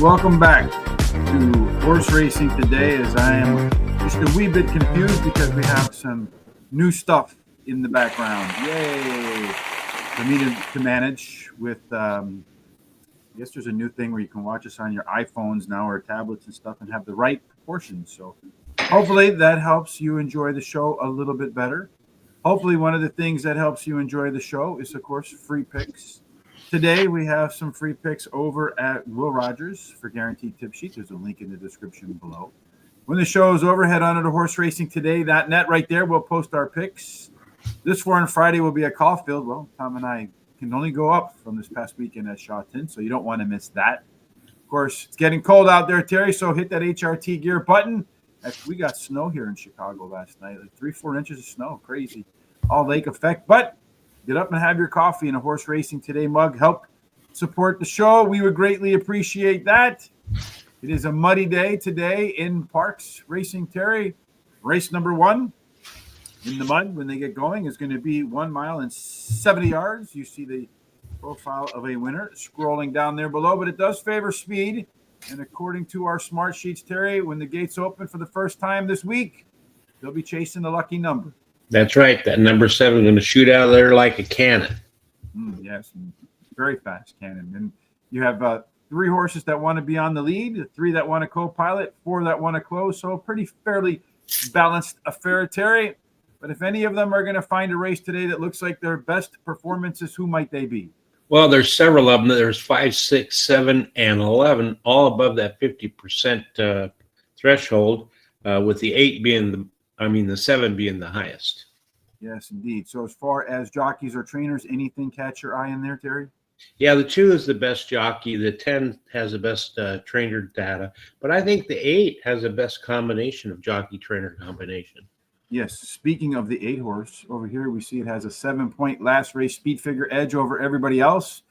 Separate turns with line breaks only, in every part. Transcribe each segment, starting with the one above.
Welcome back to horse racing today, as I am just a wee bit confused because we have some new stuff in the background. Yay! For me to manage with, I guess there's a new thing where you can watch us on your iPhones now or tablets and stuff and have the right proportions. So hopefully that helps you enjoy the show a little bit better. Hopefully one of the things that helps you enjoy the show is, of course, free picks. Today, we have some free picks over at Will Rogers for Guaranteed Tip Sheet. There's a link in the description below. When the show is over, head on to horseracingtoday.net. Right there, we'll post our picks. This one Friday will be at Caulfield. Well, Tom and I can only go up from this past weekend at Shawton, so you don't want to miss that. Of course, it's getting cold out there, Terry, so hit that HRT gear button. We got snow here in Chicago last night, like 3-4 inches of snow. Crazy. All lake effect, but get up and have your coffee in a Horse Racing Today mug. Help support the show. We would greatly appreciate that. It is a muddy day today in Parx Racing, Terry. Race number 1 in the mud when they get going is going to be 1 mile and 70 yards. You see the profile of a winner scrolling down there below, but it does favor speed. And according to our smart sheets, Terry, when the gates open for the first time this week, they'll be chasing the lucky number.
That's right. That number 7 is going to shoot out of there like a cannon.
Yes, very fast cannon. And you have 3 horses that want to be on the lead, 3 that want to co-pilot, 4 that want to close. So a pretty fairly balanced affair, Terry. But if any of them are going to find a race today that looks like their best performances, who might they be?
Well, there's several of them. There's 5, 6, 7, and 11, all above that 50% threshold, with the 8 being the 7 being the highest.
Yes, indeed. So as far as jockeys or trainers, anything catch your eye in there, Terry?
Yeah, the 2 is the best jockey. The 10 has the best trainer data. But I think the 8 has the best combination of jockey-trainer combination.
Yes. Speaking of the 8 horse, over here we see it has a 7-point last race speed figure edge over everybody else.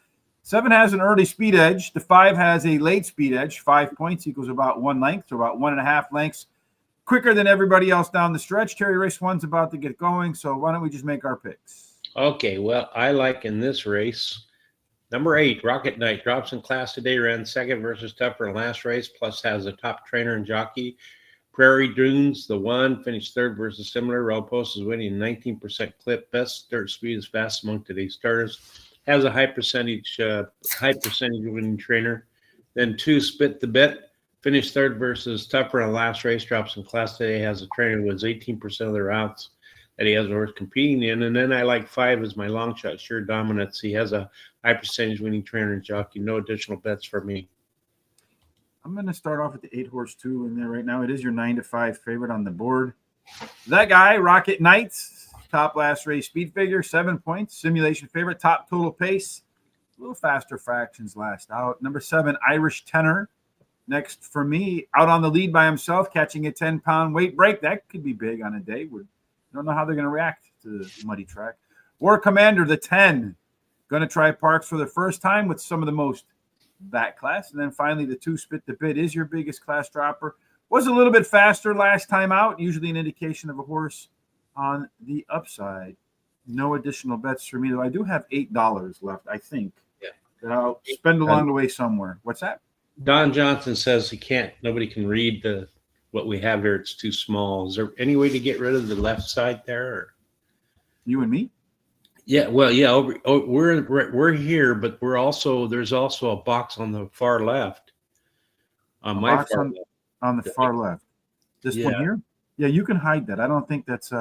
7 has an early speed edge. The 5 has a late speed edge. 5 points equals about 1 length, so about 1.5 lengths quicker than everybody else down the stretch. Terry, race 1's about to get going, so why don't we just make our picks?
Okay, well, I like in this race, number 8, Rocket Knight, drops in class today, ran second versus Tougher in last race, plus has a top trainer and jockey. Prairie Dunes, the 1, finished third versus similar. Rail Post is winning 19% clip. Best start speed is fast among today's starters. Has a high percentage winning trainer. Then 2, Spit the Bit. Finished third versus Tougher in the last race, drops in class today, has a trainer who wins 18% of the routes that he has a horse competing in. And then I like 5 as my long shot, Sure Dominance. He has a high percentage winning trainer and jockey. No additional bets for me.
I'm going to start off with the 8 horse 2 in there right now. It is your 9-5 favorite on the board. That guy, Rocket Knight, top last race speed figure, 7 points. Simulation favorite, top total pace. A little faster fractions last out. Number 7, Irish Tenor. Next for me, out on the lead by himself, catching a 10-pound weight break. That could be big on a day. We don't know how they're going to react to the muddy track. War Commander, the 10. Going to try Parx for the first time with some of the most back class. And then finally, the 2, Spit the Bit, is your biggest class dropper. Was a little bit faster last time out, usually an indication of a horse on the upside. No additional bets for me, though. I do have $8 left, I think, that I'll spend along the way somewhere. What's that?
Don Johnson says nobody can read what we have here. It's too small. Is there any way to get rid of the left side there? Or?
You and me?
Yeah, well, yeah, we're here, but there's also a box on the far left. On
the far left. This one here? Yeah, you can hide that. I don't think that's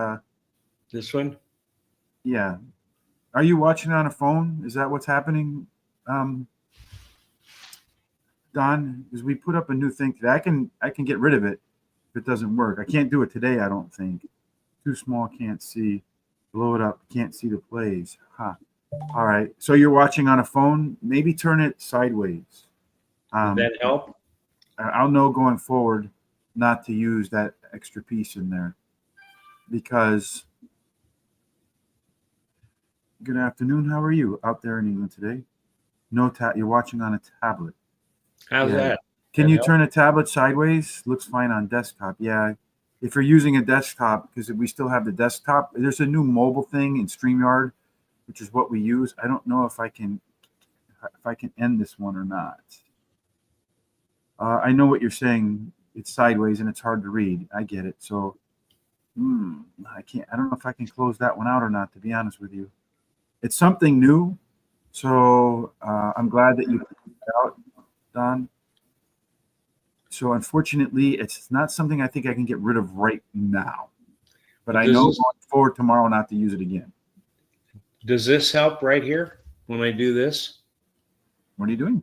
this one?
Yeah. Are you watching on a phone? Is that what's happening? Don, because we put up a new thing today. I can get rid of it if it doesn't work. I can't do it today, I don't think. Too small, can't see. Blow it up, can't see the plays. All right. So you're watching on a phone. Maybe turn it sideways.
Does that help?
I'll know going forward not to use that extra piece in there. Because good afternoon. How are you out there in England today? No you're watching on a tablet.
How's that?
Can you turn a tablet sideways? Looks fine on desktop. Yeah. If you're using a desktop, because we still have the desktop, there's a new mobile thing in StreamYard, which is what we use. I don't know if I can end this one or not. I know what you're saying. It's sideways and it's hard to read. I get it. So I can't. I don't know if I can close that one out or not. To be honest with you, it's something new. So I'm glad that you put it out, Don. So unfortunately, it's not something I think I can get rid of right now. But I know going forward tomorrow not to use it again.
Does this help right here when I do this?
What are you doing?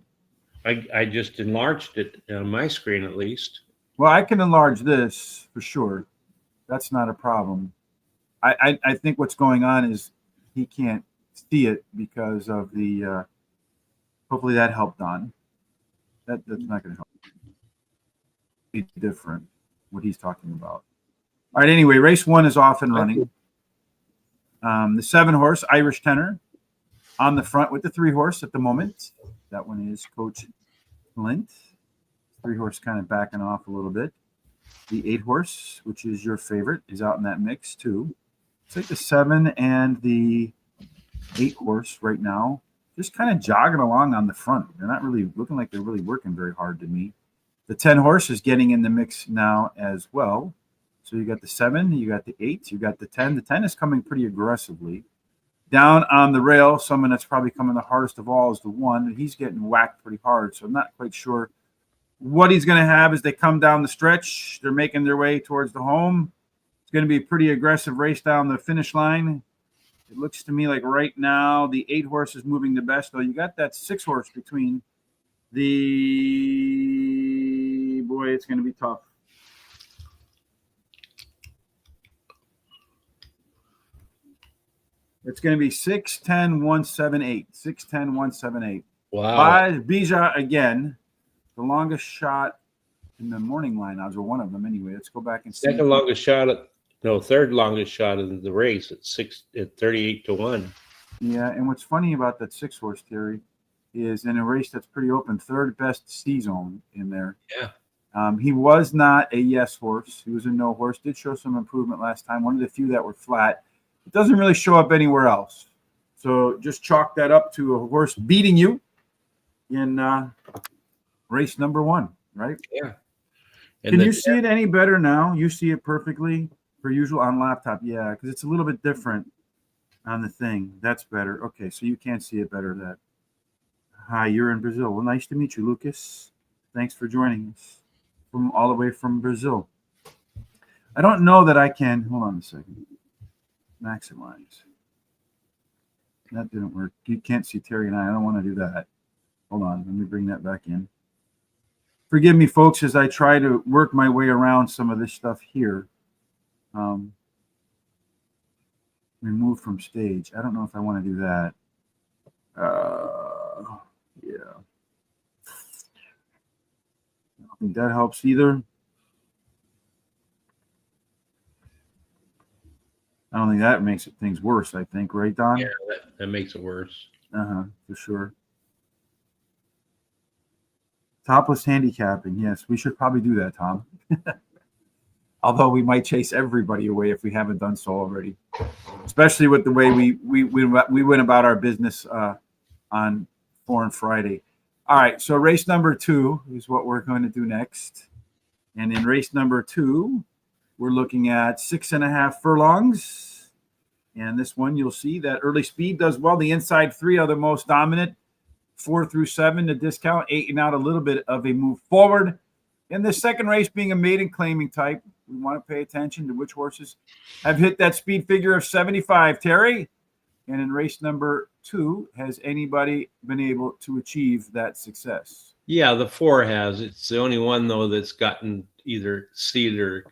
I just enlarged it on my screen at least.
Well, I can enlarge this for sure. That's not a problem. I think what's going on is he can't see it because of the. Hopefully that helped Don. That's not going to help. It's different what he's talking about. All right. Anyway, race 1 is off and running. The 7-horse Irish Tenor on the front with the 3-horse at the moment. That one is Coach Flint. 3-horse kind of backing off a little bit. The 8-horse, which is your favorite, is out in that mix too. It's like the 7 and the 8-horse right now, just kind of jogging along on the front. They're not really looking like they're really working very hard to me. The 10-horse is getting in the mix now as well. So you got the 7, you got the 8, you got the 10. The 10 is coming pretty aggressively. Down on the rail, someone that's probably coming the hardest of all is the 1. He's getting whacked pretty hard, so I'm not quite sure what he's going to have as they come down the stretch. They're making their way towards the home. It's going to be a pretty aggressive race down the finish line. It looks to me like right now the 8-horse is moving the best, though. You got that 6-horse between the – boy, it's going to be tough. It's going to be 6-10-1-7-8. 6-10-1-7-8.
Wow.
By Bija again, the longest shot in the morning line. I was one of them anyway. Let's go back and see.
Third longest shot of the race at 38-1.
Yeah, and what's funny about that 6-horse, Terry, is in a race that's pretty open, 3rd best C zone in there.
Yeah.
He was not a yes horse. He was a no horse. Did show some improvement last time. One of the few that were flat. It doesn't really show up anywhere else. So just chalk that up to a horse beating you in race number 1, right?
Yeah.
Can you see it any better now? You see it perfectly per usual on laptop. Yeah, because it's a little bit different on the thing. That's better. Okay, so you can't see it better. That. Hi, you're in Brazil. Well, nice to meet you, Lucas. Thanks for joining us from all the way from Brazil. I don't know that I can. Hold on a second. Maximize. That didn't work. You can't see Terry and I don't want to do that. Hold on. Let me bring that back in. Forgive me, folks, as I try to work my way around some of this stuff here. Remove from stage. I don't know if I want to do that. Yeah. I don't think that helps either. I don't think that makes things worse, I think. Right, Don?
Yeah, that makes it worse.
For sure. Topless handicapping. Yes, we should probably do that, Tom. Although we might chase everybody away if we haven't done so already, especially with the way we went about our business on Foreign Friday. All right, so race number 2 is what we're going to do next. And in race number 2, we're looking at 6.5 furlongs. And this one, you'll see that early speed does well. The inside 3 are the most dominant. 4 through 7, the discount, 8 and out, a little bit of a move forward. In the second race, being a maiden claiming type, we want to pay attention to which horses have hit that speed figure of 75, Terry. And in race number 2, has anybody been able to achieve that success?
Yeah, the 4 has. It's the only one, though, that's gotten either seed or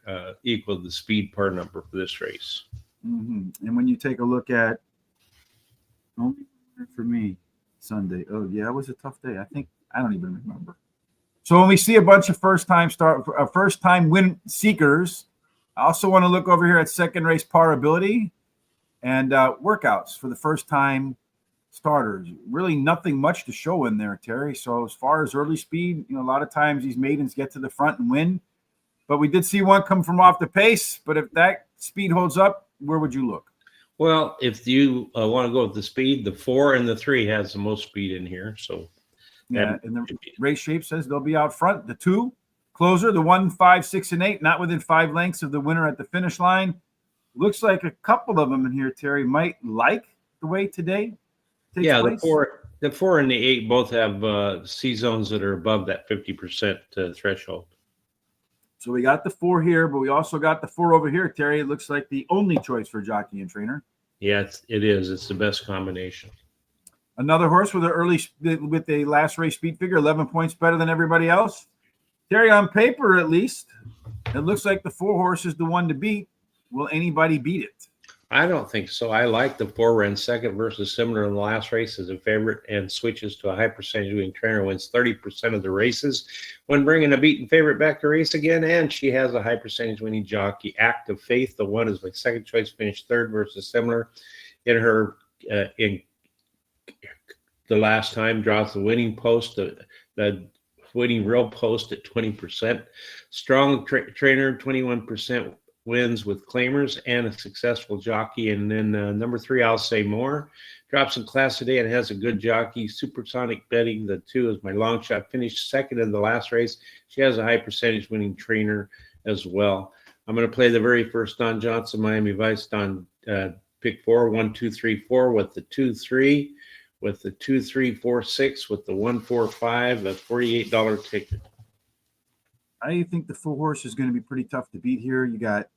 equal the speed par number for this race.
And when you take a look at, only for me, Sunday. Oh, yeah, it was a tough day. I don't even remember. So when we see a bunch of first-time win seekers, I also want to look over here at second race par ability and workouts for the first-time starters. Really nothing much to show in there, Terry. So as far as early speed, a lot of times these maidens get to the front and win. But we did see one come from off the pace. But if that speed holds up, where would you look?
Well, if you want to go with the speed, the 4 and the 3 has the most speed in here. So
Yeah, and the race shape says they'll be out front. The 2 closer, the 1, 5, 6, and 8, not within 5 lengths of the winner at the finish line. Looks like a couple of them in here, Terry, might like the way today takes place.
The 4 and the 8 both have C zones that are above that 50% threshold.
So we got the 4 here, but we also got the 4 over here, Terry. It looks like the only choice for jockey and trainer.
Yeah, it is. It's the best combination.
Another horse with a last race speed figure, 11 points better than everybody else. Terry, on paper at least, it looks like the 4 horse is the one to beat. Will anybody beat it?
I don't think so. I like the 4 ran second versus similar in the last race as a favorite and switches to a high percentage winning trainer, wins 30% of the races when bringing a beaten favorite back to race again. And she has a high percentage winning jockey. Act of Faith, the 1 is my second choice, finished 3rd versus similar in her in the last time, draws the winning post, the winning real post at 20%. Strong trainer, 21% wins with claimers and a successful jockey. And then number 3, I'll Say More, drops in class today and has a good jockey. Supersonic Betting, the 2 is my long shot, finished 2nd in the last race. She has a high percentage winning trainer as well. I'm going to play the very first Don Johnson Miami Vice on pick 4, 1, 2, 3, 4 with the 2, 3. With the 2, 3, 4, 6, with the 1, 4, 5, a $48 ticket.
I think the 4 horse is going to be pretty tough to beat here. You got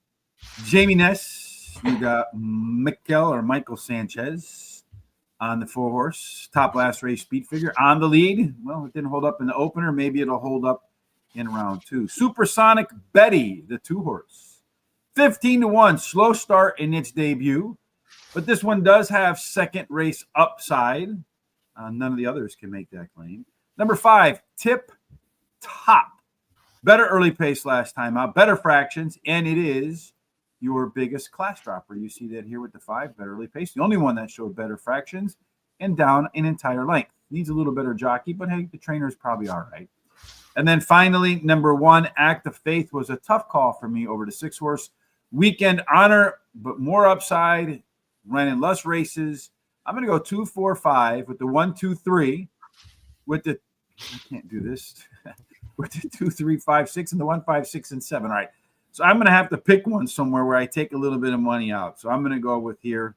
Jamie Ness, you got Michael Sanchez on the 4 horse, top last race speed figure on the lead. Well, it didn't hold up in the opener. Maybe it'll hold up in round 2. Supersonic Betty, the 2 horse, 15-1, slow start in its debut. But this one does have second race upside. None of the others can make that claim. Number 5, Tip Top. Better early pace last time out, better fractions, and it is your biggest class dropper. You see that here with the 5, better early pace. The only one that showed better fractions and down an entire length. Needs a little better jockey, but hey, the trainer is probably all right. And then finally, number 1, Act of Faith, was a tough call for me over the 6 horse. Weekend Honor, but more upside. Ran in less races. I'm going to go 2, 4, 5 with the 1, 2, 3. With the, I can't do this. With the 2, 3, 5, 6, and the 1, 5, 6, and 7. All right. So I'm going to have to pick one somewhere where I take a little bit of money out. So I'm going to go with here.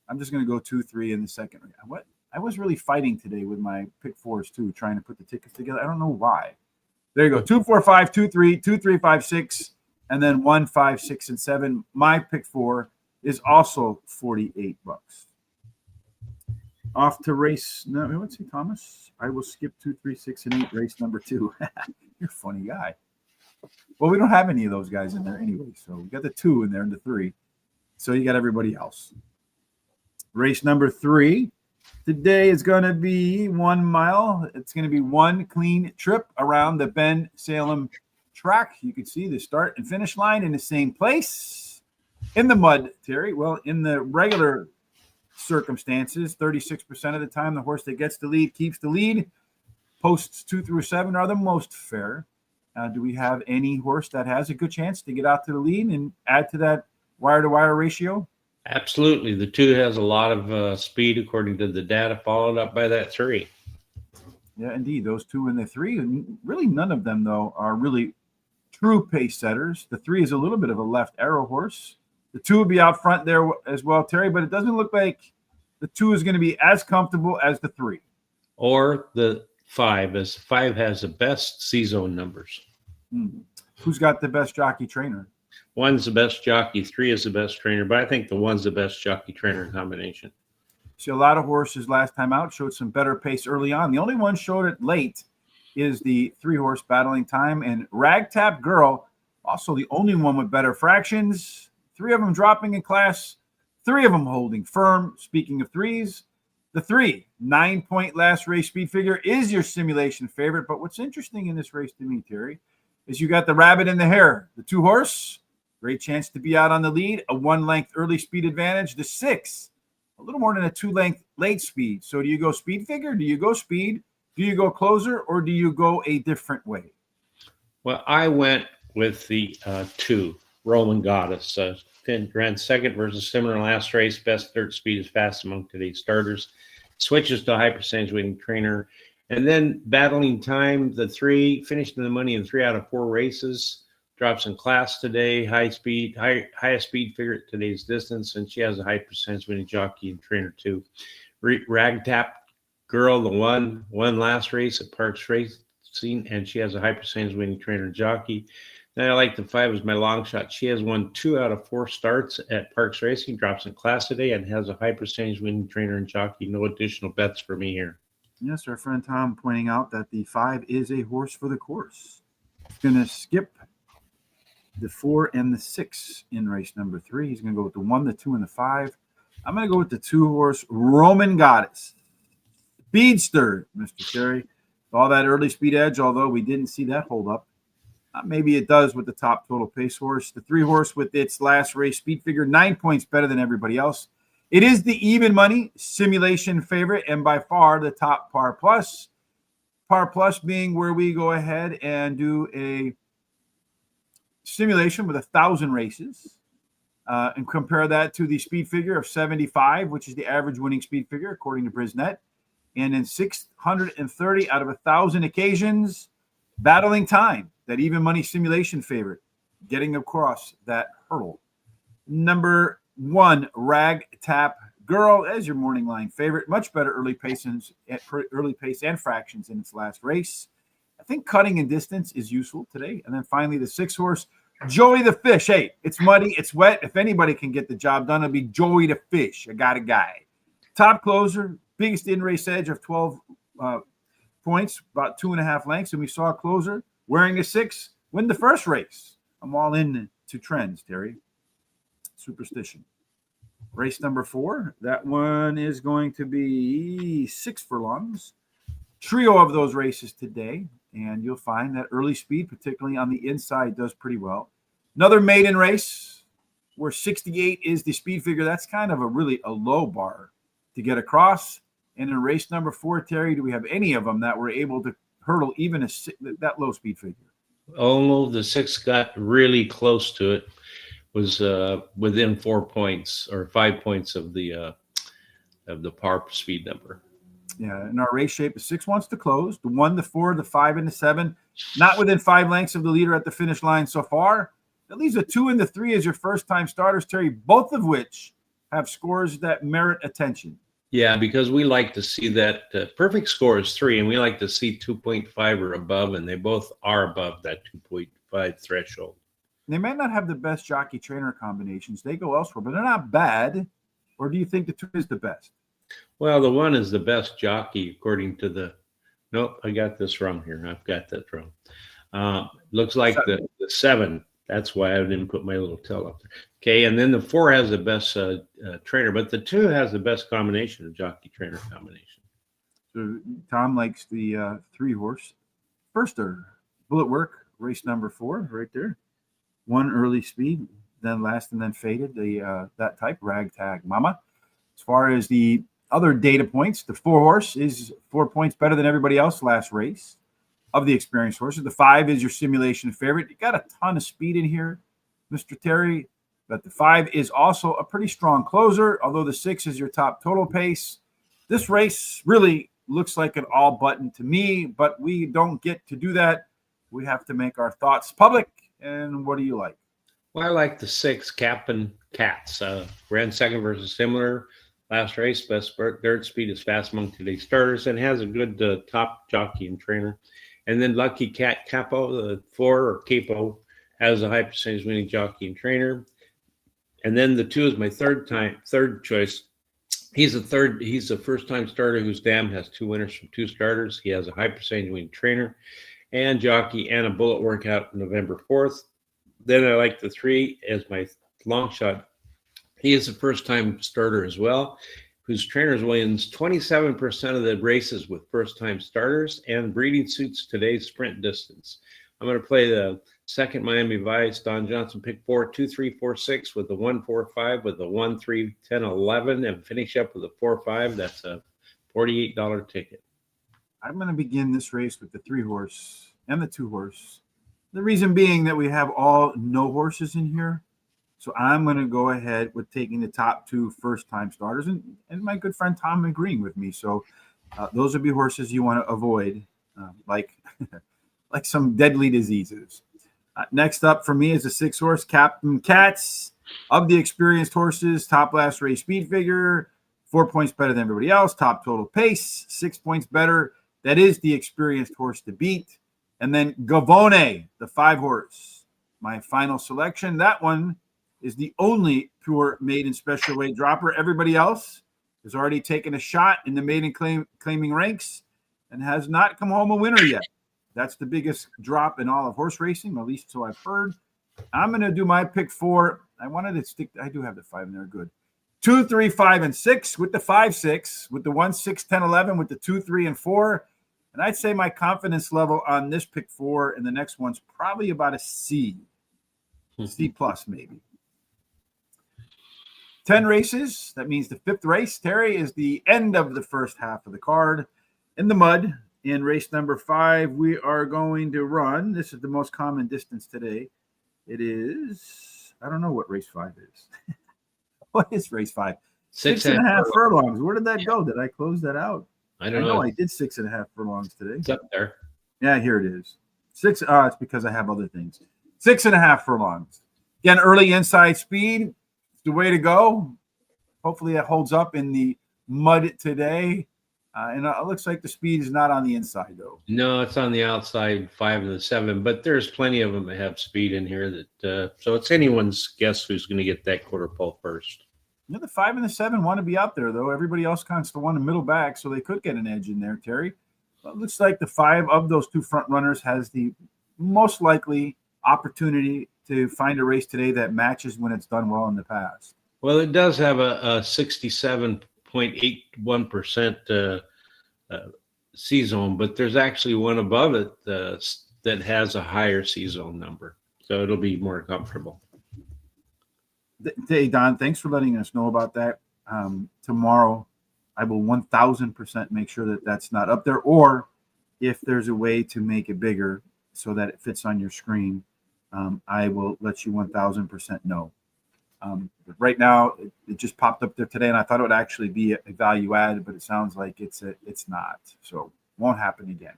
I'm just going to go 2, 3 in the second. What? I was really fighting today with my pick 4s too, trying to put the tickets together. I don't know why. There you go. 2, 4, 5, 2, 3, 2, 3, 5, 6, and then 1, 5, 6, and 7. My pick 4 is also $48. Off to race. No, let's see, Thomas. I will skip 2, 3, 6, and 8. Race number 2. You're a funny guy. Well, we don't have any of those guys in there anyway. So we got the 2 in there and the 3. So you got everybody else. Race number 3. Today is going to be 1 mile. It's going to be one clean trip around the Bend Salem track. You can see the start and finish line in the same place. In the mud, Terry. Well, in the regular circumstances, 36% of the time, the horse that gets the lead keeps the lead. Posts 2 through 7 are the most fair. Do we have any horse that has a good chance to get out to the lead and add to that wire-to-wire ratio?
Absolutely. The 2 has a lot of speed, according to the data, followed up by that 3.
Yeah, indeed. Those 2 and the 3. And really, none of them, though, are really true pace setters. The 3 is a little bit of a left arrow horse. The 2 will be out front there as well, Terry, but it doesn't look like the 2 is going to be as comfortable as the 3.
Or the 5, as 5 has the best C-zone numbers.
Who's got the best jockey trainer?
1's the best jockey, 3 is the best trainer, but I think the 1's the best jockey trainer combination.
See, a lot of horses last time out showed some better pace early on. The only one showed it late is the 3 horse Battling Time, and Ragtap Girl, also the only one with better fractions. 3 of them dropping in class, 3 of them holding firm. Speaking of 3s, the 3, 9-point last race speed figure is your simulation favorite. But what's interesting in this race to me, Terry, is you got the rabbit and the hare. The 2 horse, great chance to be out on the lead, a 1-length early speed advantage. The 6, a little more than a 2-length late speed. So do you go speed figure? Do you go speed? Do you go closer? Or do you go a different way?
Well, I went with the 2. Roman Goddess ran second versus similar last race. Best third speed is fast among today's starters. Switches to a high percentage winning trainer. And then battling time, the 3 finished in the money in 3 out of 4 races. Drops in class today, highest speed figure at today's distance, and she has a high percentage winning jockey and trainer too. Ragtap Girl, the one won last race at Parx Racing, and she has a high percentage winning trainer and jockey. Then I like the 5 as my long shot. She has won 2 out of 4 starts at Parx Racing, drops in class today, and has a high percentage winning trainer and jockey. No additional bets for me here.
Yes, our friend Tom pointing out that the 5 is a horse for the course. Going to skip the 4 and the 6 in race number 3. He's going to go with the 1, the 2, and the 5. I'm going to go with the 2-horse Roman Goddess. Speedster, Mr. Terry. All that early speed edge, although we didn't see that hold up. Maybe it does with the top total pace horse. The 3-horse with its last race speed figure, 9 points better than everybody else. It is the even money simulation favorite and by far the top par plus. Par plus being where we go ahead and do a simulation with 1,000 races and compare that to the speed figure of 75, which is the average winning speed figure according to Brisnet. And in 630 out of 1,000 occasions, battling time, that even money simulation favorite, getting across that hurdle. Number 1, Ragtap Girl as your morning line favorite. Much better early pace and fractions in its last race. I think cutting in distance is useful today. And then finally, the 6-horse, Joey the Fish. Hey, it's muddy, it's wet. If anybody can get the job done, it'll be Joey the Fish. I got a guy. Top closer, biggest in-race edge of 12 points, about 2.5 lengths. And we saw a closer wearing a 6 win the first race. I'm all in to trends, Terry. Superstition. Race number 4. That one is going to be 6 furlongs. Trio of those races today. And you'll find that early speed, particularly on the inside, does pretty well. Another maiden race where 68 is the speed figure. That's kind of a low bar to get across. And in race number 4, Terry, do we have any of them that were able to hurdle even that low speed figure?
Oh, the 6 got really close to it. Was within 4 points or 5 points of the par speed number.
Yeah, in our race shape, the 6 wants to close. The 1, the 4, the 5, and the 7, not within 5 lengths of the leader at the finish line so far. That leaves the 2 and the 3 as your first-time starters, Terry, both of which have scores that merit attention.
Yeah, because we like to see that perfect score is 3, and we like to see 2.5 or above, and they both are above that 2.5 threshold.
They may not have the best jockey-trainer combinations. They go elsewhere, but they're not bad. Or do you think the 2 is the best?
Well, the 1 is the best jockey according to the – nope, I got this wrong here. I've got that wrong. Looks like the 7. That's why I didn't put my little tail up there. Okay, and then the 4 has the best trainer, but the 2 has the best combination of jockey-trainer combination.
So Tom likes the 3-horse. Firster, Bullet Work, race number 4, right there. 1 early speed, then last and then faded. That type, Ragtag Mama. As far as the other data points, the 4-horse is 4 points better than everybody else last race of the experienced horses. The 5 is your simulation favorite. You got a ton of speed in here, Mr. Terry, but the 5 is also a pretty strong closer, although the 6 is your top total pace. This race really looks like an all button to me, but we don't get to do that. We have to make our thoughts public. And what do you like?
Well, I like the 6, Cap'n Cats. Ran second versus similar last race. Best dirt speed is fast among today's starters and has a good top jockey and trainer. And then Lucky Cat Capo, the 4 or Capo, has a high percentage winning jockey and trainer. And then the 2 is my third choice. He's a first-time starter whose dam has 2 winners from 2 starters. He has a high percentage winning trainer and jockey and a bullet workout November 4th. Then I like the 3 as my long shot. He is a first-time starter as well, whose trainers wins 27% of the races with first-time starters and breeding suits today's sprint distance. I'm going to play the 2nd Miami Vice, Don Johnson, pick 4, 2, 3, 4, 6 with the 1, 4, 5 with the 1, 3, 10, 11, and finish up with a 4, 5. That's a $48 ticket.
I'm going to begin this race with the 3-horse and the 2-horse. The reason being that we have all no horses in here. So I'm going to go ahead with taking the top 2 first-time starters and my good friend Tom agreeing with me. So Those would be horses you want to avoid, like like some deadly diseases. Next up for me is a 6-horse Captain Cats. Of the experienced horses, top last race speed figure, 4 points better than everybody else. Top total pace, 6 points better. That is the experienced horse to beat. And then Gavone, the 5-horse, my final selection. That one is the only pure maiden special weight dropper. Everybody else has already taken a shot in the maiden claiming ranks and has not come home a winner yet. That's the biggest drop in all of horse racing, at least so I've heard. I'm going to do my pick 4. I wanted to stick. I do have the 5 in there. Good. 2, 3, 5, and 6 with the 5, 6, with the 1, 6, 10, 11, with the 2, 3, and 4. And I'd say my confidence level on this pick 4 and the next one's probably about a C. C plus, maybe. 10 races. That means the 5th race, Terry, is the end of the first half of the card. In the mud, in race number 5, we are going to run. This is the most common distance today. It is, I don't know what race 5 is. What is race 5? 6.5 furlongs. Where did that go? Did I close that out?
I don't know.
I did 6.5 furlongs today.
It's up there.
Yeah, here it is. 6. It's because I have other things. 6.5 furlongs. Again, early inside speed. It's the way to go. Hopefully that holds up in the mud today. And it looks like the speed is not on the inside, though.
No, it's on the outside, 5 and the 7. But there's plenty of them that have speed in here. So it's anyone's guess who's going to get that quarter pole first.
You know, the 5 and the 7 want to be out there, though. Everybody else counts the one in middle back, so they could get an edge in there, Terry. Well, it looks like the 5 of those 2 front runners has the most likely opportunity to find a race today that matches when it's done well in the past.
Well, it does have a 67.81% C-zone, but there's actually one above it that has a higher C-zone number. So it'll be more comfortable.
Hey, Don, thanks for letting us know about that. Tomorrow, I will 1,000% make sure that that's not up there, or if there's a way to make it bigger so that it fits on your screen, I will let you 1,000% know. But right now, it just popped up there today, and I thought it would actually be a value add, but it sounds like it's not. So won't happen again.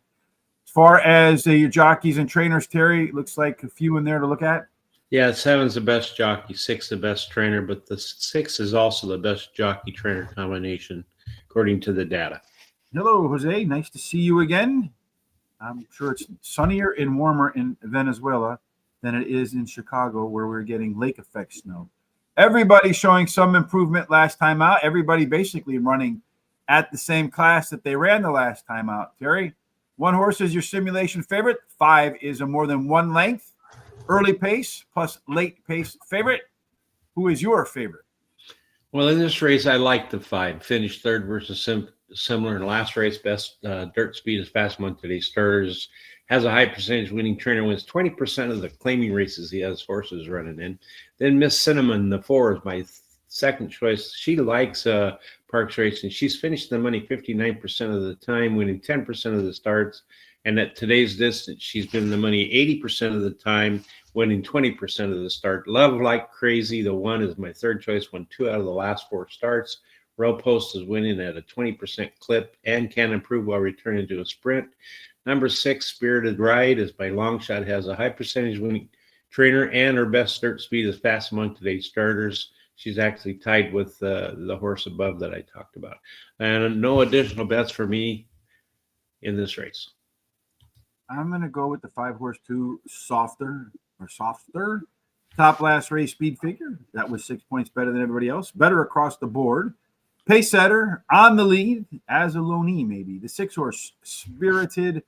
As far as your jockeys and trainers, Terry, looks like a few in there to look at.
Yeah, 7's the best jockey, 6 the best trainer, but the 6 is also the best jockey trainer combination, according to the data.
Hello, Jose. Nice to see you again. I'm sure it's sunnier and warmer in Venezuela than it is in Chicago, where we're getting lake effect snow. Everybody showing some improvement last time out. Everybody basically running at the same class that they ran the last time out. Terry, 1 horse is your simulation favorite. 5 is a more than 1 length. Early pace plus late pace favorite. Who is your favorite?
Well, in this race, I like the 5. Finished 3rd versus similar in last race. Best dirt speed is fast month today. Starters has a high percentage winning trainer, wins 20% of the claiming races he has horses running in. Then Miss Cinnamon, the 4, is my second choice. She likes Parx Racing. She's finished the money 59% of the time, winning 10% of the starts. And at today's distance, she's been the money 80% of the time, winning 20% of the start. Love Like Crazy, the 1, is my third choice, won 2 out of the last 4 starts. Row Post is winning at a 20% clip and can improve while returning to a sprint. Number 6, Spirited Ride, is by long shot, has a high percentage winning trainer, and her best dirt speed is fast among today's starters. She's actually tied with the horse above that I talked about. And no additional bets for me in this race.
I'm going to go with the 5-horse 2 softer. Top last race speed figure. That was 6 points better than everybody else. Better across the board. Pace setter on the lead as a loanee, maybe. The 6-horse Spirited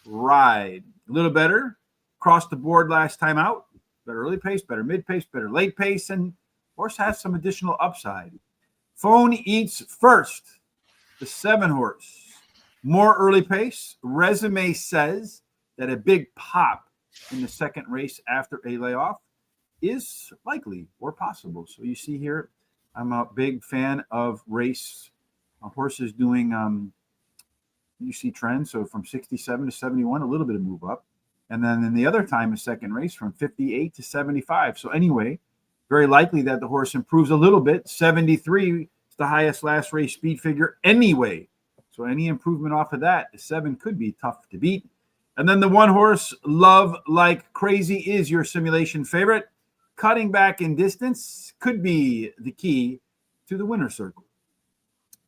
Ride. A little better across the board last time out. Better early pace, better mid pace, better late pace, and horse has some additional upside. Phone Eats First. The 7-horse. More early pace. Resume says that a big pop in the second race after a layoff is likely or possible. So you see here, I'm a big fan of race horses doing, you see trends. So from 67 to 71, a little bit of move up. And then in the other time, a second race from 58 to 75. So anyway, very likely that the horse improves a little bit. 73 is the highest last race speed figure anyway. So any improvement off of that, the 7 could be tough to beat. And then the 1 horse, Love Like Crazy, is your simulation favorite. Cutting back in distance could be the key to the winner's circle.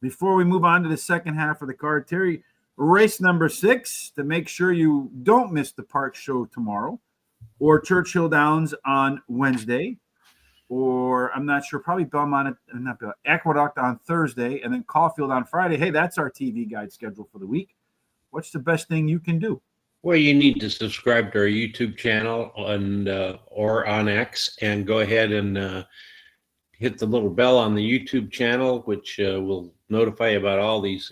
Before we move on to the second half of the card, Terry, race number 6, to make sure you don't miss the Parx show tomorrow, or Churchill Downs on Wednesday, or I'm not sure, probably Aqueduct on Thursday, and then Caulfield on Friday. Hey, that's our TV guide schedule for the week. What's the best thing you can do?
Well, you need to subscribe to our YouTube channel or on X, and go ahead and hit the little bell on the YouTube channel, which will notify you about all these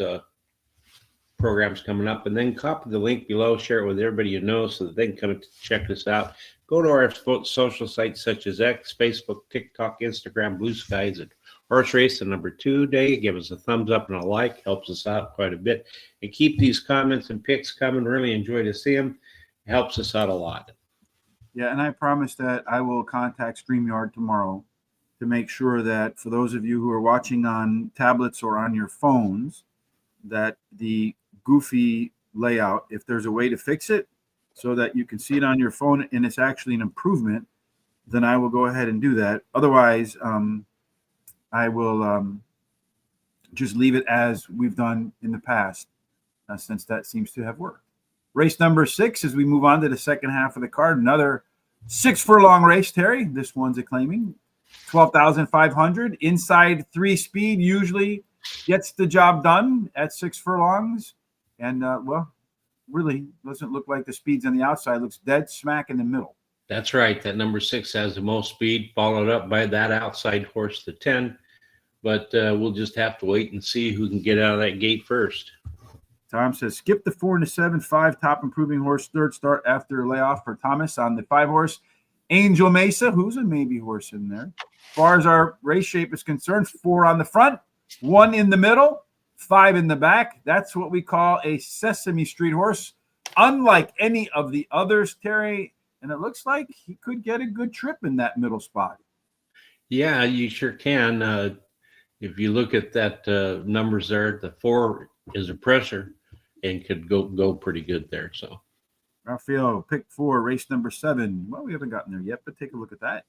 programs coming up. And then copy the link below, share it with everybody you know so that they can come and check this out. Go to our social sites such as X, Facebook, TikTok, Instagram, Blue Skies, and Horse Race the number 2 day. Give us a thumbs up and a like. Helps us out quite a bit. And keep these comments and picks coming. Really enjoy to see them. It helps us out a lot.
Yeah, and I promise that I will contact StreamYard tomorrow to make sure that for those of you who are watching on tablets or on your phones, that the goofy layout, if there's a way to fix it so that you can see it on your phone and it's actually an improvement, then I will go ahead and do that. Otherwise, I will just leave it as we've done in the past, since that seems to have worked. Race number 6, as we move on to the second half of the card, another 6 furlong race, Terry. This one's claiming 12,500. Inside 3 speed usually gets the job done at 6 furlongs. And, well, really doesn't look like the speed's on the outside. Looks dead smack in the middle.
That's right. That number 6 has the most speed, followed up by that outside horse, the 10. But we'll just have to wait and see who can get out of that gate first.
Tom says, skip the 4 and the 7, 5 top improving horse, third start after layoff for Thomas on the 5 horse. Angel Mesa, who's a maybe horse in there. As far as our race shape is concerned, 4 on the front, 1 in the middle, 5 in the back. That's what we call a Sesame Street horse, unlike any of the others, Terry. And it looks like he could get a good trip in that middle spot.
Yeah, you sure can. If you look at that numbers there, the 4 is a pressure and could go pretty good there. So
Rafael, pick 4, race number 7. Well, we haven't gotten there yet, but take a look at that.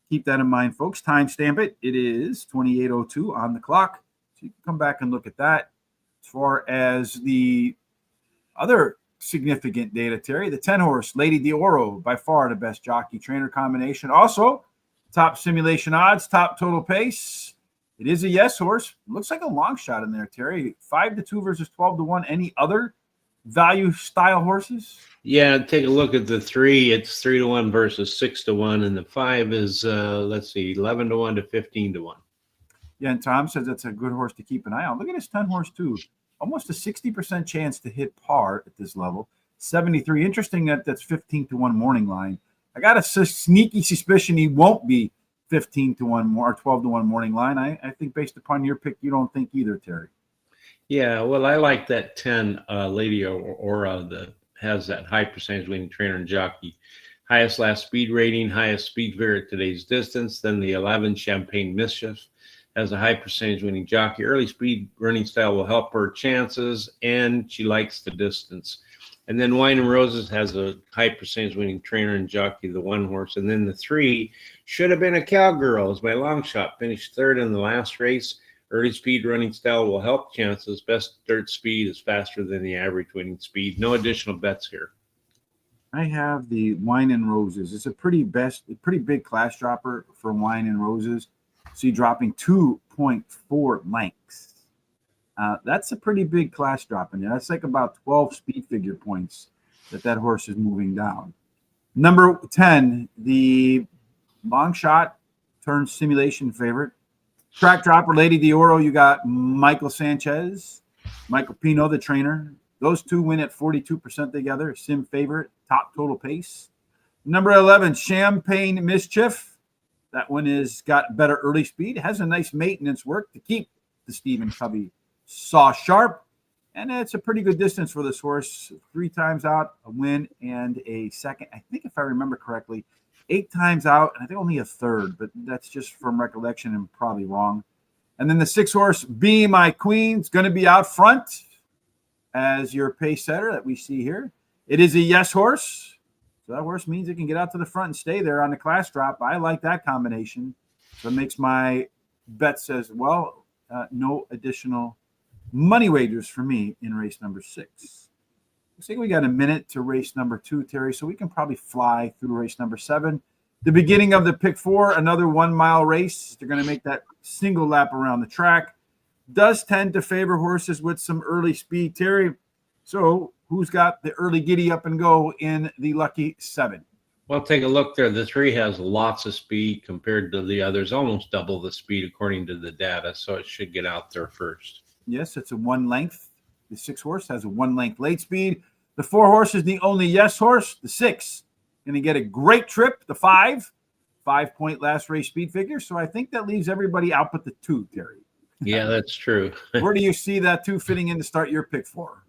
Keep that in mind, folks. Timestamp it. It is 28:02 on the clock. So you can come back and look at that. As far as the other significant data, Terry, the 10 horse, Lady Dioro, by far the best jockey trainer combination. Also, top simulation odds, top total pace. It is a yes horse. Looks like a long shot in there, Terry. 5-2 versus 12-1. Any other value style horses?
yeah, take a look at the 3. It's 3-1 versus 6-1, and the 5 is 11-1 to 15-1.
Yeah, and Tom says that's a good horse to keep an eye on. Look at this 10 horse too. Almost a 60% chance to hit par at this level. 73. Interesting that that's 15-1 morning line. I got a sneaky suspicion he won't be 15-1 more or 12-1 morning line. I think based upon your pick, you don't think either, Terry.
Yeah, well, I like that 10 Lady Aura that has that high percentage winning trainer and jockey. Highest last speed rating, highest speed figure at today's distance. Then the 11 Champagne Mischief has a high percentage winning jockey. Early speed running style will help her chances, and she likes the distance. And then Wine and Roses has a high percentage winning trainer and jockey, the 1 horse. And then the 3 should have been a Cowgirl, is my long shot. Finished 3rd in the last race. Early speed running style will help chances. Best dirt speed is faster than the average winning speed. No additional bets here.
I have the Wine and Roses. It's a pretty big class dropper for Wine and Roses. See, dropping 2.4 lengths. That's a pretty big class drop in there. That's like about 12 speed figure points that horse is moving down. Number 10, the long shot turns simulation favorite. Track dropper, Lady Dioro, you got Michael Sanchez, Michael Pino, the trainer. Those 2 win at 42% together. Sim favorite, top total pace. Number 11, Champagne Mischief. That one is got better early speed. Has a nice maintenance work to keep the Stephen Covey saw sharp. And it's a pretty good distance for this horse. 3 times out, a win and a second. I think if I remember correctly, 8 times out, and I think only a third, but that's just from recollection and probably wrong. And then the 6 horse, Be My Queen, is going to be out front. as your pace setter that we see here. It is a yes horse. So that horse means it can get out to the front and stay there on the class drop. I like that combination. So it makes my bets as well. No additional money wagers for me in race number 6. Looks like we got a minute to race number 2, Terry, so we can probably fly through race number 7. The beginning of the pick 4, another 1-mile race. They're going to make that single lap around the track. Does tend to favor horses with some early speed, Terry. So who's got the early giddy up and go in the lucky 7?
Well, take a look there. The 3 has lots of speed compared to the others, almost double the speed according to the data, so it should get out there first.
Yes, it's a 1 length. The 6 horse has a 1 length late speed. The 4 horse is the only yes horse. The 6 going to get a great trip. The 5-point last race speed figure. So I think that leaves everybody out but the 2, Terry.
Yeah, that's true.
Where do you see that 2 fitting in to start your pick 4?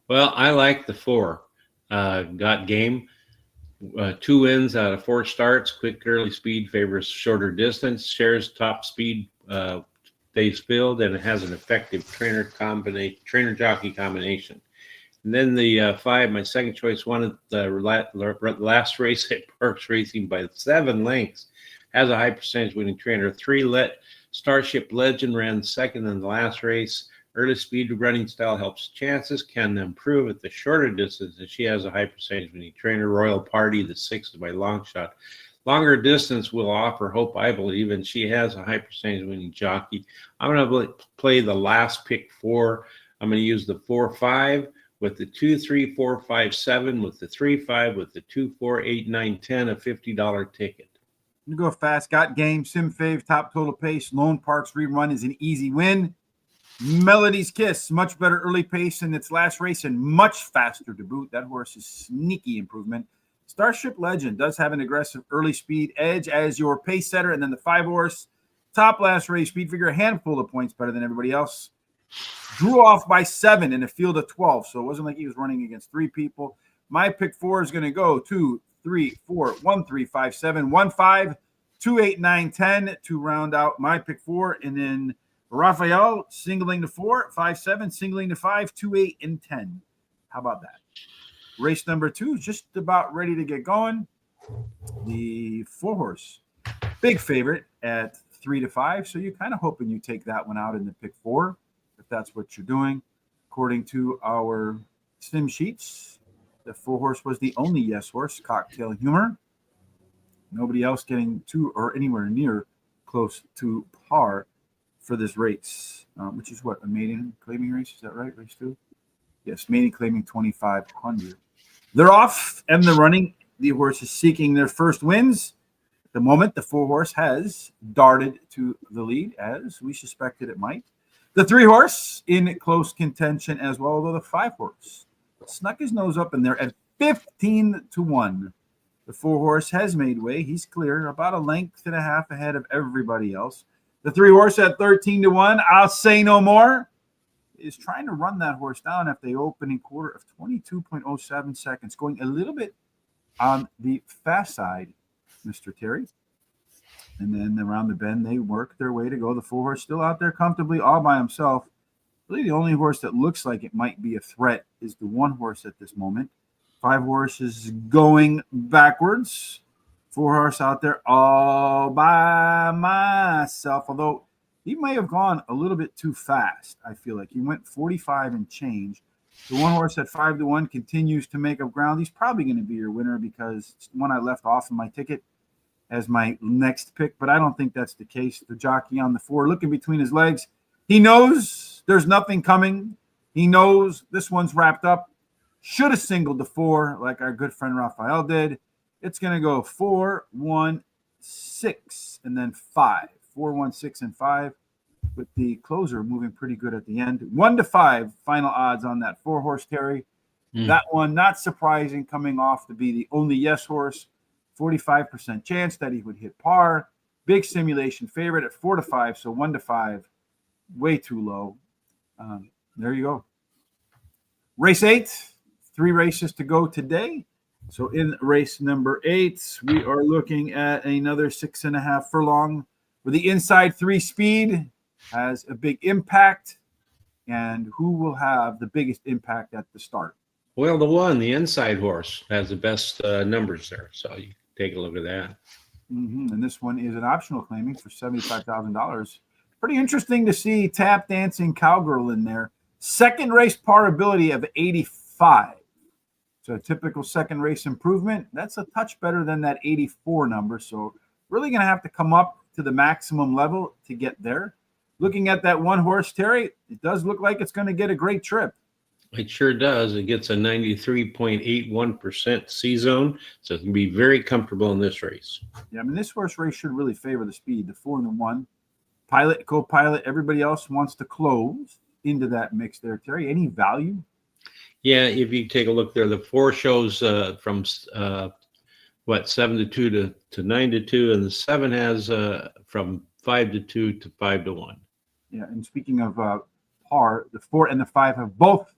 Well, I like the 4. Got game. 2 wins out of 4 starts. Quick early speed favors shorter distance. Shares top speed days filled, and it has an effective trainer jockey combination. And then the 5, my second choice, won at the last race at Parx Racing by 7 lengths. Has a high percentage winning trainer. 3 Starship Legend ran second in the last race. Early speed running style helps chances, can improve at the shorter distance, and she has a high percentage winning trainer. Royal Party, the 6 is my long shot. Longer distance will offer hope, I believe, and she has a high percentage winning jockey. I'm going to play the last pick 4. I'm going to use the 4-5 with the 2, 3, 4, 5, 7, with the 3, 5, with the 2, 4, 8, 9, 10, a $50 ticket.
You go fast. Got game. Sim Fave, top total pace. Lone Parks rerun is an easy win. Melody's Kiss, much better early pace in its last race and much faster to boot. That horse is sneaky improvement. Starship Legend does have an aggressive early speed edge as your pace setter. And then the 5 horse, top last race speed figure, a handful of points better than everybody else. Drew off by 7 in a field of 12. So it wasn't like he was running against 3 people. My pick 4 is going to go 2, 3, 4, 1, 3, 5, 7, 1, 5, 2, 8, 9, 10 to round out my pick 4. And then Raphael singling to 4, 5, 7, singling to 5, 2, 8, and 10. How about that? Race number 2 is just about ready to get going. The 4 horse, big favorite at 3 to 5. So you're kind of hoping you take that one out in the pick 4, if that's what you're doing. According to our sim sheets, the 4 horse was the only yes horse, Cocktail Humor. Nobody else getting to or anywhere near close to par for this race, which is what, a maiden claiming race? Is that right? Race 2? Yes, maiden claiming 2,500. They're off and they're running. The horse is seeking their first wins. At the moment, the 4 horse has darted to the lead, as we suspected it might. The 3 horse in close contention as well, although the 5 horse snuck his nose up in there at 15 to 1. The 4 horse has made way. He's clear, about a length and a half ahead of everybody else. The 3 horse at 13 to 1. I'll say no more. Is trying to run that horse down after the opening quarter of 22.07 seconds, going a little bit on the fast side, Mr. Terry. And then around the bend, they work their way to go. The 4 horse still out there comfortably all by himself. Really the only horse that looks like it might be a threat is the 1 horse at this moment. 5 horse is going backwards. 4 horse out there all by myself, although he may have gone a little bit too fast. I feel like he went 45 and change. The 1 horse at 5 to 1 continues to make up ground. He's probably going to be your winner because it's the one I left off in my ticket as my next pick, but I don't think that's the case. The jockey on the 4 looking between his legs. He knows there's nothing coming. He knows this one's wrapped up. Should have singled the 4 like our good friend Raphael did. It's going to go 4, 1, 6, and then 5. 4, 1, 6, and 5, with the closer moving pretty good at the end. 1 to 5 final odds on that 4 horse, Terry. That one, not surprising, coming off to be the only yes horse. 45% chance that he would hit par. Big simulation favorite at 4 to 5, so 1 to 5, way too low. There you go. Race 8, 3 races to go today. So in race number 8, we are looking at another 6.5 furlong. With the inside 3 speed, has a big impact and who will have the biggest impact at the start?
Well, the inside horse, has the best numbers there. So you take a look at that.
And this one is an optional claiming for $75,000. Pretty interesting to see Tap Dancing Cowgirl in there. Second race par ability of 85. So a typical second race improvement. That's a touch better than that 84 number. So really going to have to come up to the maximum level to get there. Looking at that one horse, Terry, it does look like it's going to get a great trip.
It sure does. It gets a 93.81% C zone, so it can be very comfortable in this race.
Yeah, I mean, this horse race should really favor the speed. The 4 and the 1, Pilot, co-pilot, everybody else wants to close into that mix there. Terry, any value?
Yeah, if you take a look there, the 4 shows from 7-2 to 9-2, and the 7 has from 5-2 to 5-1.
Yeah, and speaking of par, the 4 and the 5 have both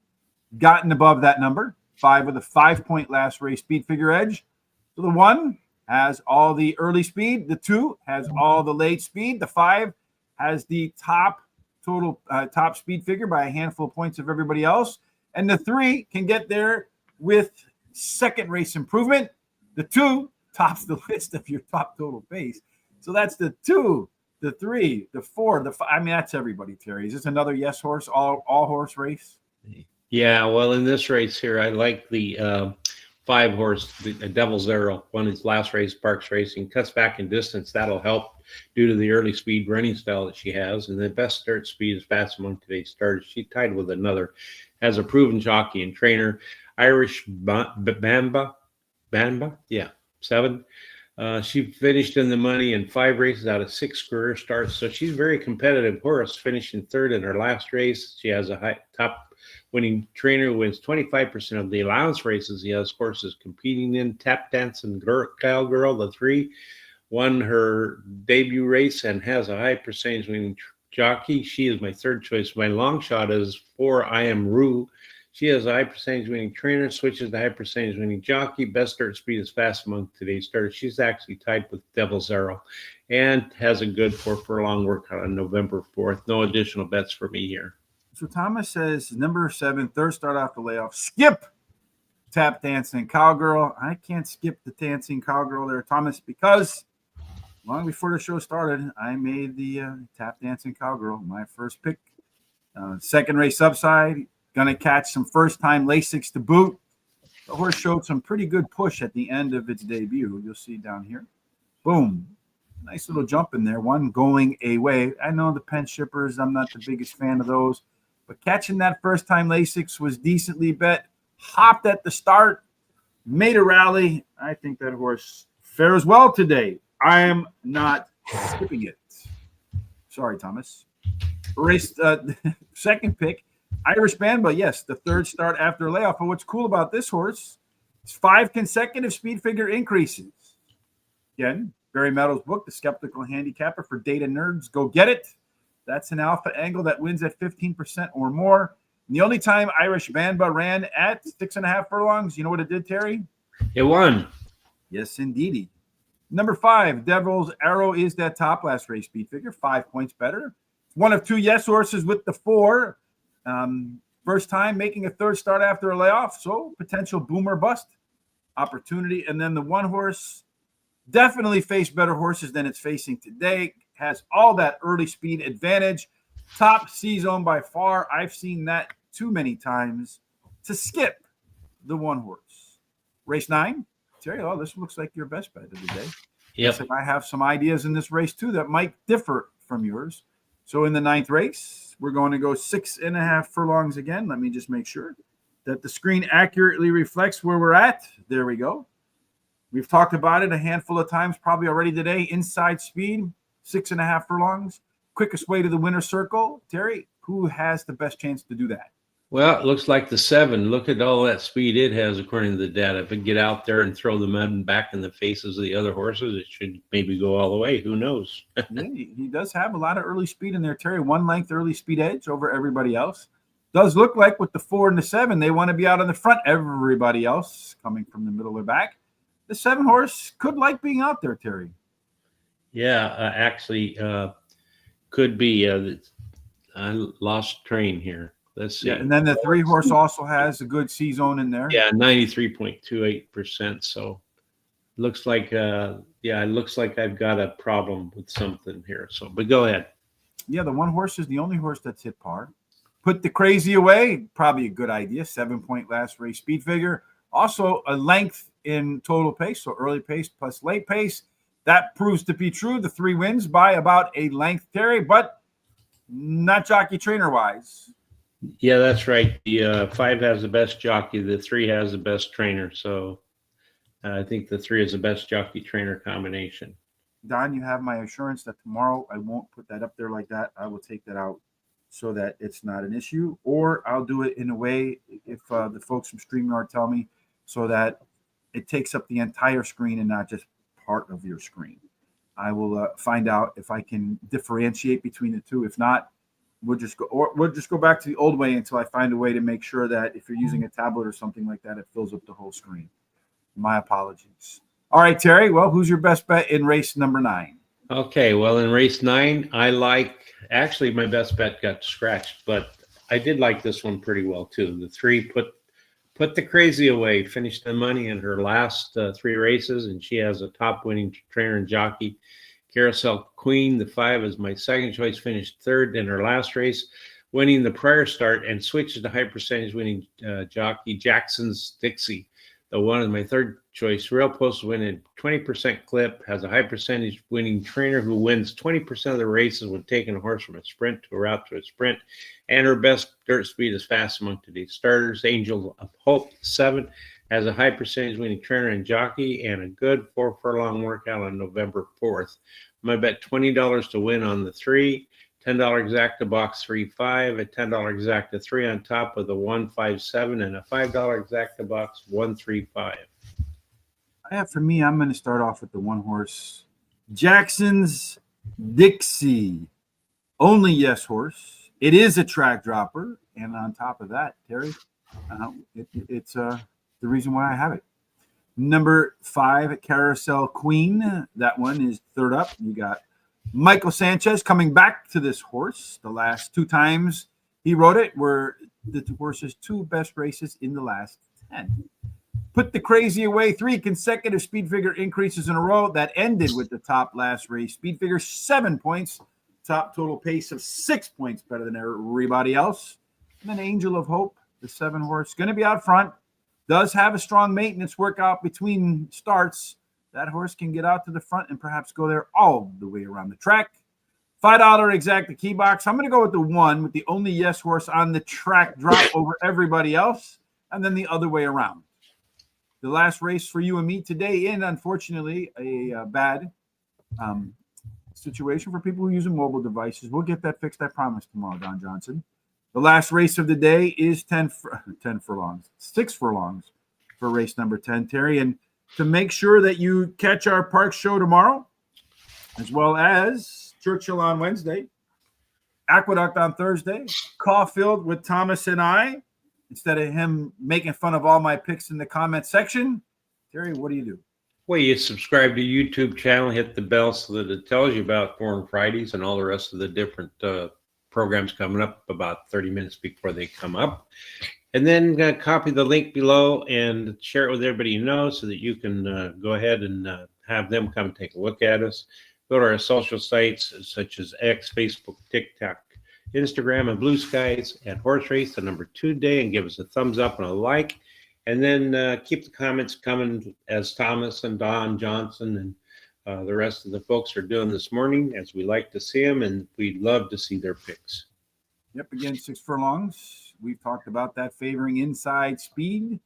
gotten above that number. 5 with a 5-point last race speed figure edge. So the 1 has all the early speed. The 2 has all the late speed. The 5 has the top speed figure by a handful of points of everybody else. And the 3 can get there with second race improvement. The 2 tops the list of your top total pace. So that's the 2, the 3, the 4, the 5. I mean, that's everybody, Terry. Is this another yes horse, all horse race?
Yeah, well, in this race here, I like the 5 horse, the Devil's Arrow. Won his last race, Parx Racing. Cuts back in distance. That'll help due to the early speed running style that she has. And the best start speed is fast among today's starters. She tied with another. Has a proven jockey and trainer, Irish Bamba, yeah, 7. She finished in the money in 5 races out of 6 career starts. So she's a very competitive horse, finishing 3rd in her last race. She has a high top winning trainer who wins 25% of the allowance races he has horses competing in. Tap Dancing Cowgirl, the 3, won her debut race and has a high percentage winning jockey. She is my 3rd choice. My long shot is 4 I Am Rue. She has a high percentage winning trainer, switches to high percentage winning jockey. Best start speed is fast among today's starters. She's actually tied with Devil's Arrow and has a good 4 furlong workout on November 4th. No additional bets for me here.
So Thomas says number 7, 3rd start off the layoff. Skip Tap Dancing Cowgirl. I can't skip the Dancing Cowgirl there, Thomas, because long before the show started, I made the Tap Dancing Cowgirl my first pick. Second race upside. Going to catch some first-time Lasix to boot. The horse showed some pretty good push at the end of its debut. You'll see down here. Boom. Nice little jump in there. One going away. I know the pen shippers. I'm not the biggest fan of those. But catching that first-time Lasix was decently bet. Hopped at the start. Made a rally. I think that horse fares well today. I am not skipping it. Sorry, Thomas. Race second pick. Irish Bamba, yes, the 3rd start after a layoff. But what's cool about this horse is 5 consecutive speed figure increases. Again, Barry Meadows' book, The Skeptical Handicapper for Data Nerds. Go get it. That's an alpha angle that wins at 15% or more. And the only time Irish Bamba ran at 6.5 furlongs, you know what it did, Terry?
It won.
Yes, indeedy. Number 5, Devil's Arrow is that top last race speed figure, 5 points better. One of 2 yes horses with the 4. First time making a 3rd start after a layoff, so potential boomer bust opportunity. And then the 1 horse definitely faced better horses than it's facing today. Has all that early speed advantage. Top C zone by far. I've seen that too many times to skip the 1 horse. Race 9. Terry, oh, this looks like your best bet of the day.
Yep.
Like I have some ideas in this race too that might differ from yours. So in the 9th race, we're going to go 6.5 furlongs again. Let me just make sure that the screen accurately reflects where we're at. There we go. We've talked about it a handful of times probably already today. Inside speed, 6.5 furlongs. Quickest way to the winner's circle. Terry, who has the best chance to do that?
Well, it looks like the 7. Look at all that speed it has according to the data. If it can get out there and throw the mud back in the faces of the other horses, it should maybe go all the way. Who knows?
Yeah, he does have a lot of early speed in there, Terry. 1 length early speed edge over everybody else. Does look like with the 4 and the 7, they want to be out on the front. Everybody else coming from the middle or back. The 7 horse could like being out there, Terry.
Yeah, actually could be. I lost train here. Let's see.
Yeah, and then the 3-horse also has a good C zone in there.
Yeah, 93.28%. So looks like it looks like I've got a problem with something here. So, but go ahead.
Yeah, the 1-horse is the only horse that's hit par. Put the Crazy away, probably a good idea. 7-point last race speed figure. Also a length in total pace, so early pace plus late pace. That proves to be true. The 3 wins by about a length, Terry, but not jockey trainer wise.
Yeah, that's right. The 5 has the best jockey. The 3 has the best trainer. So I think the 3 is the best jockey trainer combination.
Don, you have my assurance that tomorrow I won't put that up there like that. I will take that out so that it's not an issue, or I'll do it in a way, if the folks from StreamYard tell me, so that it takes up the entire screen and not just part of your screen. I will find out if I can differentiate between the two. If not, we'll just go back to the old way until I find a way to make sure that if you're using a tablet or something like that, it fills up the whole screen. My apologies. All right, Terry. Well, who's your best bet in race number 9?
Okay, well, in race 9, actually my best bet got scratched, but I did like this one pretty well too. The 3 put the Crazy away, finished the money in her last 3 races, and she has a top winning trainer and jockey. Carousel Queen, the 5, is my second choice, finished 3rd in her last race, winning the prior start, and switches to high percentage winning jockey Jackson's Dixie. The 1 is my 3rd choice. Rail Post winning 20% clip, has a high percentage winning trainer who wins 20% of the races when taking a horse from a sprint to a route to a sprint. And her best dirt speed is fast among today's starters. Angel of Hope, 7, has a high percentage winning trainer and jockey and a good 4 furlong workout on November 4th. I bet $20 to win on the 3. $10 exacta box 3-5, a $10 exacta 3 on top of the 1-5-7, and a $5 exacta box 1-3-5.
For me, I'm going to start off with the 1-horse Jackson's Dixie. Only yes horse. It is a track dropper, and on top of that, Terry, it's the reason why I have it. Number 5, Carousel Queen. That one is 3rd up. You got Michael Sanchez coming back to this horse. The last 2 times he rode it were the horse's 2 best races in the last 10. Put the Crazy away, 3 consecutive speed figure increases in a row. That ended with the top last race speed figure, 7 points. Top total pace of 6 points better than everybody else. And then Angel of Hope, the 7 horse, going to be out front. Does have a strong maintenance workout between starts. That horse can get out to the front and perhaps go there all the way around the track. $5 exacta key box. I'm going to go with the 1 with the only yes horse on the track drop over everybody else, and then the other way around. The last race for you and me today, in unfortunately a bad situation for people who use mobile devices. We'll get that fixed, I promise, tomorrow, Don Johnson. The last race of the day is 10 furlongs, 6 furlongs for race number 10, Terry. And to make sure that you catch our Parx show tomorrow, as well as Churchill on Wednesday, Aqueduct on Thursday, Caulfield with Thomas and I, instead of him making fun of all my picks in the comment section, Terry, what do you do?
Well, you subscribe to YouTube channel, hit the bell so that it tells you about Foreign Fridays and all the rest of the different programs coming up about 30 minutes before they come up. And then copy the link below and share it with everybody you know so that you can go ahead and have them come take a look at us. Go to our social sites such as X, Facebook, TikTok, Instagram, and Blue Skies at Horse Race, the number 2 day, and give us a thumbs up and a like. And then keep the comments coming as Thomas and Don Johnson and the rest of the folks are doing this morning, as we like to see them, and we'd love to see their picks.
Yep, again, 6 furlongs. We've talked about that favoring inside speed.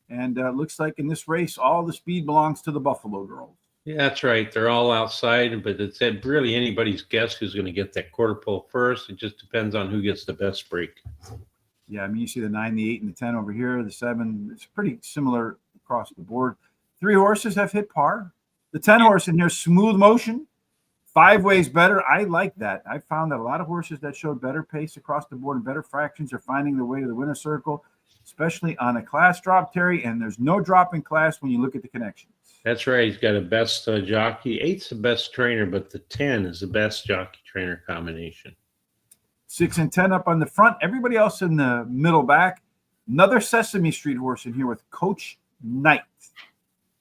And looks like in this race, all the speed belongs to the Buffalo Girls.
Yeah, that's right. They're all outside, but it's really anybody's guess who's going to get that quarter pole first. It just depends on who gets the best break.
Yeah, I mean, you see the 9, the 8, and the 10 over here. The 7, it's pretty similar across the board. 3 horses have hit par. The 10 horse in here, smooth motion. 5 ways better. I like that. I found that a lot of horses that showed better pace across the board and better fractions are finding their way to the winner's circle, especially on a class drop, Terry. And there's no drop in class when you look at the connections.
That's right. He's got a best jockey. 8's the best trainer, but the 10 is the best jockey trainer combination.
6 and 10 up on the front. Everybody else in the middle back. Another Sesame Street horse in here with Coach Knight,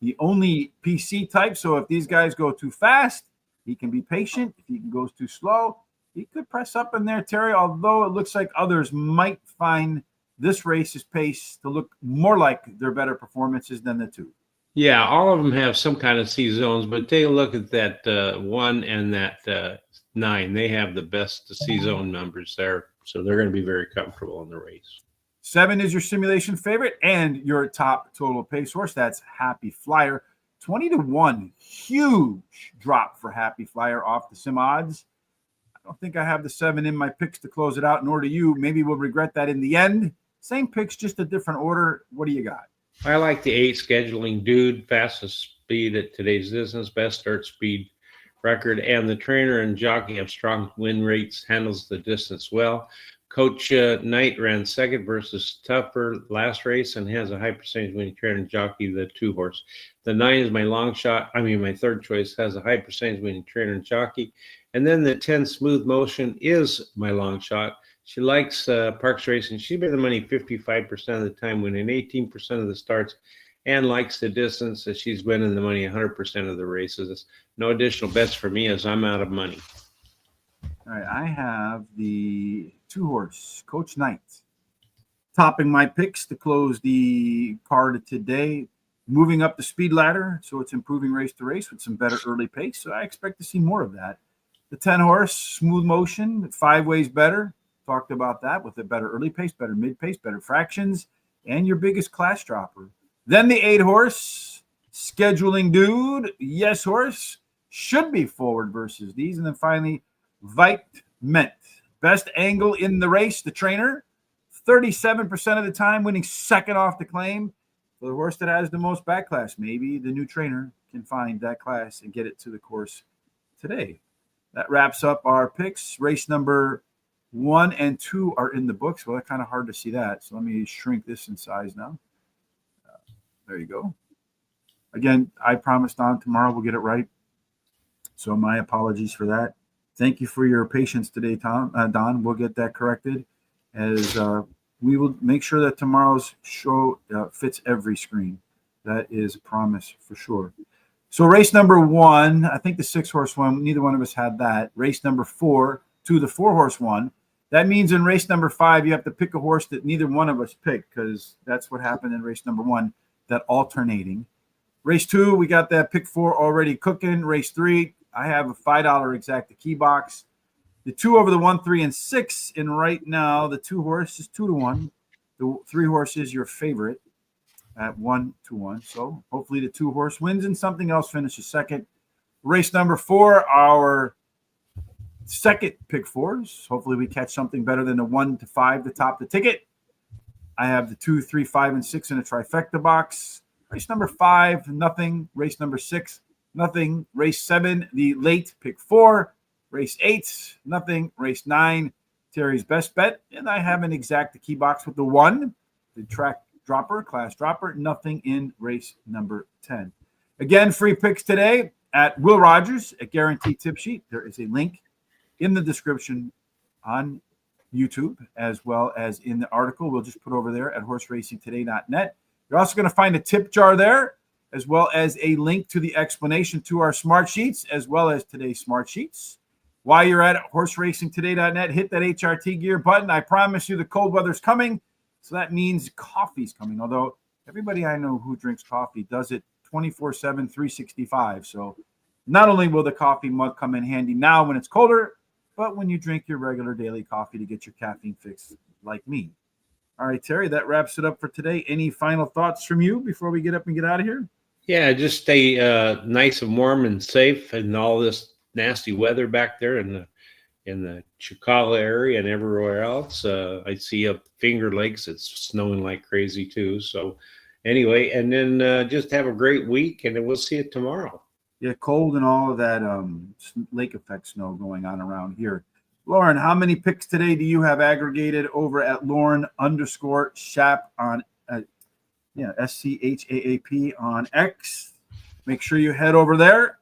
the only PC type. So if these guys go too fast, he can be patient. If he goes too slow, he could press up in there, Terry, although it looks like others might find this race's pace to look more like their better performances than the two.
Yeah, all of them have some kind of C zones, but take a look at that 1 and that 9. They have the best C zone numbers there, so they're going to be very comfortable in the race.
7 is your simulation favorite and your top total pace horse. That's Happy Flyer. 20-1, huge drop for Happy Flyer off the sim odds. I don't think I have the 7 in my picks to close it out, nor do you. Maybe we'll regret that in the end. Same picks, just a different order. What do you got?
I like the 8 Scheduling Dude, fastest speed at today's distance, best start speed record, and the trainer and jockey have strong win rates, handles the distance well. Coach Knight ran second versus Tougher last race and has a high percentage winning trainer and jockey, the 2 horse. The 9 is my long shot. My third choice, has a high percentage winning trainer and jockey. And then the 10 Smooth Motion is my long shot. She likes Parx Racing. She made the money 55% of the time, winning 18% of the starts, and likes the distance. That she's winning the money 100% of the races. No additional bets for me as I'm out of money.
All right, I have the 2 horse, Coach Knight, topping my picks to close the card today. Moving up the speed ladder, so it's improving race to race with some better early pace. So I expect to see more of that. The 10 horse, Smooth Motion, 5 ways better. Talked about that with a better early pace, better mid pace, better fractions, and your biggest class dropper. Then the 8 horse, Scheduling Dude, Yes Horse, should be forward versus these. And then finally, Vite Ment, best angle in the race, the trainer, 37% of the time winning second off the claim. For the horse that has the most back class, maybe the new trainer can find that class and get it to the course today. That wraps up our picks. Race number 1 and 2 are in the books. Well, that's kind of hard to see that. So let me shrink this in size now. There you go. Again, I promised on tomorrow we'll get it right. So my apologies for that. Thank you for your patience today, Don. We'll get that corrected as we will make sure that tomorrow's show fits every screen. That is a promise for sure. So race number 1, I think the 6 horse one, neither one of us had that. Race number 4 to the 4 horse one. That means in race number 5, you have to pick a horse that neither one of us picked, because that's what happened in race number 1, that alternating. Race 2, we got that pick 4 already cooking. Race 3, I have a $5 exacta key box. The 2 over the 1, 3, and 6. And right now, the 2 horse is 2-1. The 3 horse is your favorite at 1-1. So hopefully the 2 horse wins and something else finishes second. Race number 4, our second pick 4s. Hopefully we catch something better than the 1 to 5 to top the ticket. I have the 2, 3, 5, and 6 in a trifecta box. Race number 5, nothing. Race number 6, nothing. Race 7, the late pick 4. Race 8, nothing. Race 9, Terry's best bet. And I have an exacta key box with the 1, the track dropper, class dropper, nothing in race number 10. Again, free picks today at Will Rogers at Guaranteed Tip Sheet. There is a link in the description on YouTube as well as in the article. We'll just put over there at horseracingtoday.net. You're also going to find a tip jar there, as well as a link to the explanation to our smart sheets, as well as today's smart sheets. While you're at horseracingtoday.net, hit that HRT gear button. I promise you the cold weather's coming, so that means coffee's coming. Although everybody I know who drinks coffee does it 24/7, 365. So not only will the coffee mug come in handy now when it's colder, but when you drink your regular daily coffee to get your caffeine fix like me. All right, Terry, that wraps it up for today. Any final thoughts from you before we get up and get out of here?
Yeah, just stay nice and warm and safe in all this nasty weather back there in the Chicago area and everywhere else. I see up Finger Lakes, it's snowing like crazy too. So anyway, and then just have a great week, and then we'll see you tomorrow.
Yeah, cold and all of that lake effect snow going on around here. Lauren, how many picks today do you have aggregated over at Lauren_Schaap on SCHAAP on X? Make sure you head over there.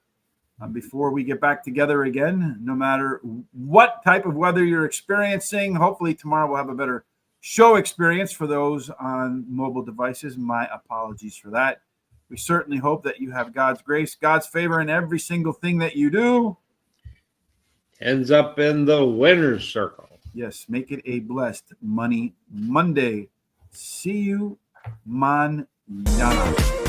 before we get back together again, no matter what type of weather you're experiencing. Hopefully tomorrow we'll have a better show experience for those on mobile devices. My apologies for that. We certainly hope that you have God's grace, God's favor in every single thing that you do.
Ends up in the winner's circle.
Yes, make it a blessed Money Monday. See you manana.